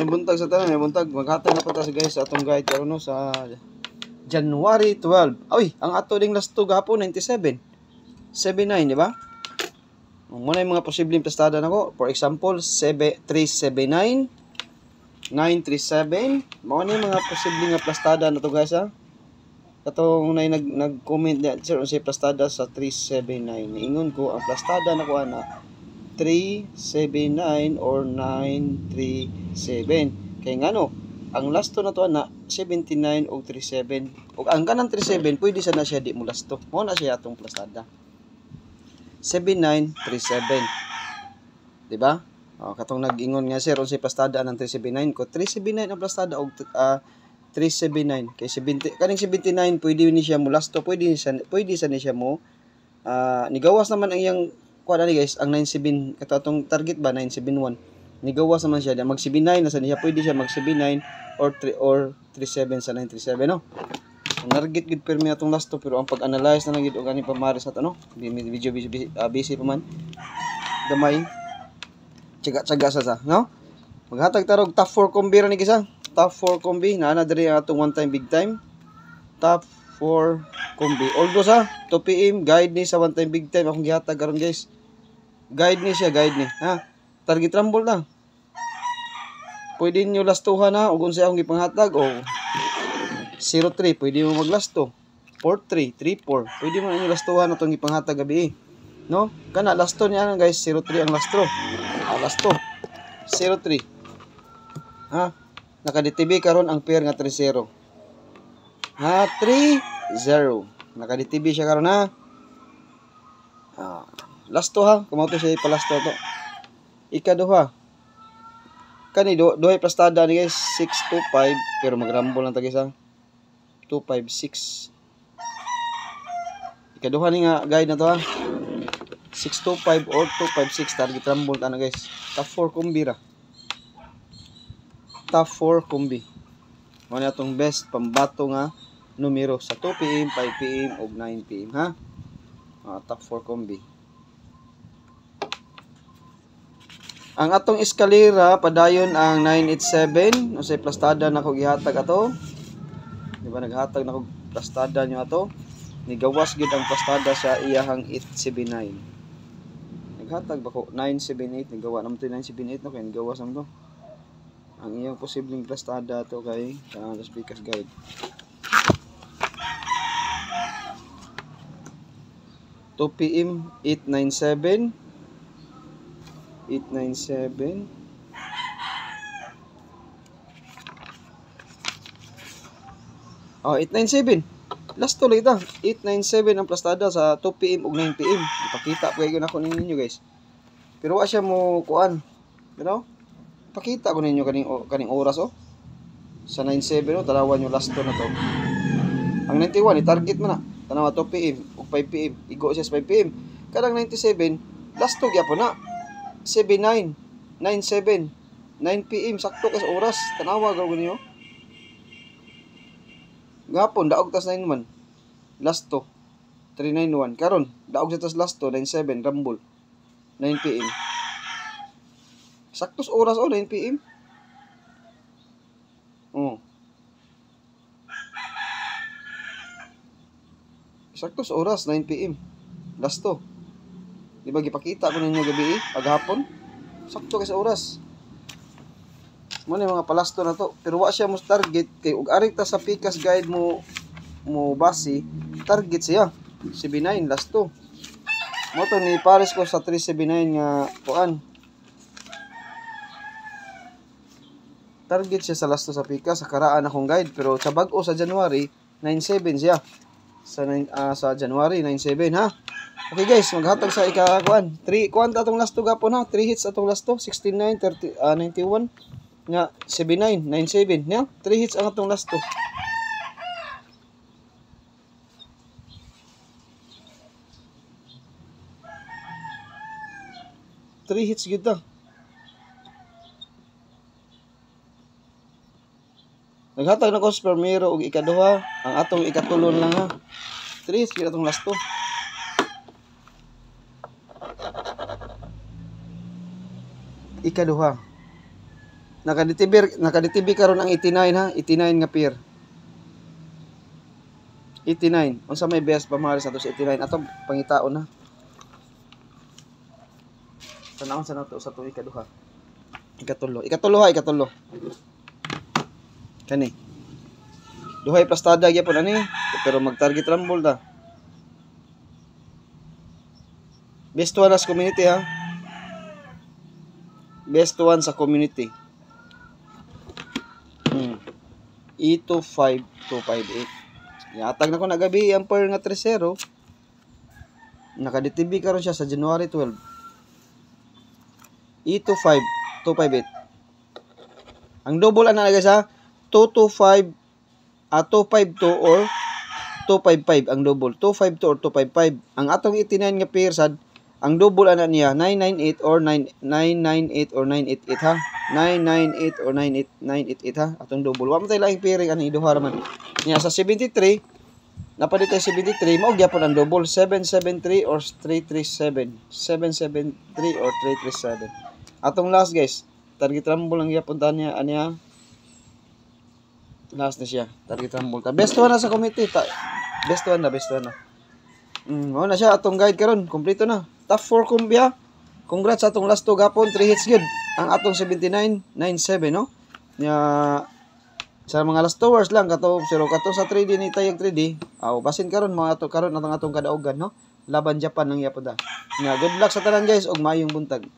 may buntag sa tanan, may buntag. Maghatag na pa ta guys sa atong guide karon no sa January 12. Ay, ang ato ding last 2 gahapon 97. 79, di ba? Muna yung mga posibleng plastada nako. For example, 379, 937. Mao ni mga posibleng nga plastada na to guys ha. Katong nag-comment niya, sir, unsay plastada sa 379. Ingon ko ang plastada nako ana 379 or 937. Kay ngano, ang last to na to na 79 o 37. Ug ang kanang 37 pwede sana siya di mo last to. Mao na siya atong plastada. 7937. Di ba? Katong nag-ingon nga sir unsay plastada ng 379 ko. 379 ang plastada og 379 kay 70 kaning 79 pwede ni siya mo last to, pwede sa ni siya mo nigawas naman ang iyang kuha ni guys ang 97 katong target ba 971 nigawas naman siya mag 79 na sa niya pwede siya mag 79 or 37 sa 937 no. Ang target gid permi atong last to pero ang pag-analyze na lang gid og ani pamaris na to no. Video busy pa man. Gamay. Tiyaga sa no. Maghatag tarog top 4 kombi ra ni gisa. Top 4 kombi na diri ang atong one time big time. Top 4 kombi. Although sa 2 PM guide ni sa one time big time akong gihatag karon guys. Guide ni siya, guide ni. Ha? Target rumble na. Pwede niyo lastuhan ha ug unsay akong gipanghatag o 03 pwede mo maglasto. 43, 34. Pwede mo niyo lastuhan atong gipanghatag gabi. No? Kana lasto niya guys 03 ang lastro. Lasto 03. Ha? Naka-DTB karon ang pair nga 30. Ha, 30. Naka-DTB siya karon ha. Lasto ha, kumato siya ipalasto to. Ikaduha. Kani duhay plastada ni guys 625 pero magrambol lang ta guys ha. 256. Ikaduha ni nga guide na to ha. 625 or 256 target rumble ta na guys. Top 4 kombi ra. Top 4 kombi. Mao na atong best pambato nga numero sa 2 PM, 5 PM ug 9 PM ha. Top 4 kombi. Ang atong eskalera padayon ang 987 unsay plastada nako gihatag ato. Di ba naghatag nako plastada nyo ato. Nigawas gid ang plastada sa iyahang 879. Naghatag ba ko 978 nigawa naman to 978 no kay nigawas naman to. Ang iyang posibleng plastada to kay the speaker's guide. PM 897 897 897 last to lang ita 897 ang plastada sa 2 PM ug 9 PM ipakita po kayo na ko ninyo guys pero wa siya mo kuan you know pakita ko ninyo kaning oras sa 97 tanawan nyo last to na to ang 91 i-target mo na tanawa 2 PM ug 5 PM igo siya sa 5 PM kadang 97 last to gyapon na 79 97 9 PM sakto kas oras tanawa gawon niyo gapon daog tas 9 man last to 391 karon daog sa tas last to 97 rumble 9 PM saktos oras 9 PM saktos oras 9 PM last to di ba gipakita ko ninyo gabi paghapon sakto kay sa oras mo ni mga palasto na to pero wa siya mo target kay ug ari ta sa Picas guide mo base target siya 79 last to mo to ni pares ko sa 379 nga kuan target siya sa last to sa Picas sa karaan akong guide pero sa bag-o sa January 97 siya sa January 97 ha. Okay guys, maghatag sa ikakuan. 3 kuan atong last to gapon ha. 3 hits atong last to 69 30 91 nga 79 97 nya. 3 hits ang atong last to. Three hits gid ta. Naghatag na ko sa primero ug ikaduha, ang atong ikatulon lang ha. 3 hits gid atong last to. Ikaduha. Naka-DTB karon ang 89 ha, 89 nga pair. 89. Unsa may best pamahalis nato sa 89 ato pangitaon na. Tanawon sa nato sa tuig ikaduha. Ikatulo. Kani. Duhay plastada gyapon ani, pero mag-target rumble ta. Best one sa community ha. Best one sa community. E25258. Yatag na ko nagabi ang pair nga 3-0. Naka-DTB karon siya sa January 12. E25258. Ang double ana guys ha, 225 252 or 255 ang double. 252 or 255. Ang atong 89 nga pair sad, ang double ana niya 998 or 998 or 988 ha. 998 or 988 ha. Atong double. Wa man tay laing pairing ani duha ra man. Niya sa 73 napadit tay 73 mao gyapon ang double 773 or 337. 773 or 337. Atong last guys, target rumble lang gyapon ta niya aniya. Last na siya. Target rumble ta. Best one na sa committee ta. Best one na. Mao na siya atong guide karon, kompleto na. Top 4 kumbya. Congrats sa atong last 2 gapon, 3 hits good. Ang atong 79.97 no. Nya sa mga last 2 hours lang kato sa 3D ni tayong 3D. Basin karon mga ato karon atong kadaugan no. Laban Japan nang yapon ta. Nya good luck sa tanan guys og maayong buntag.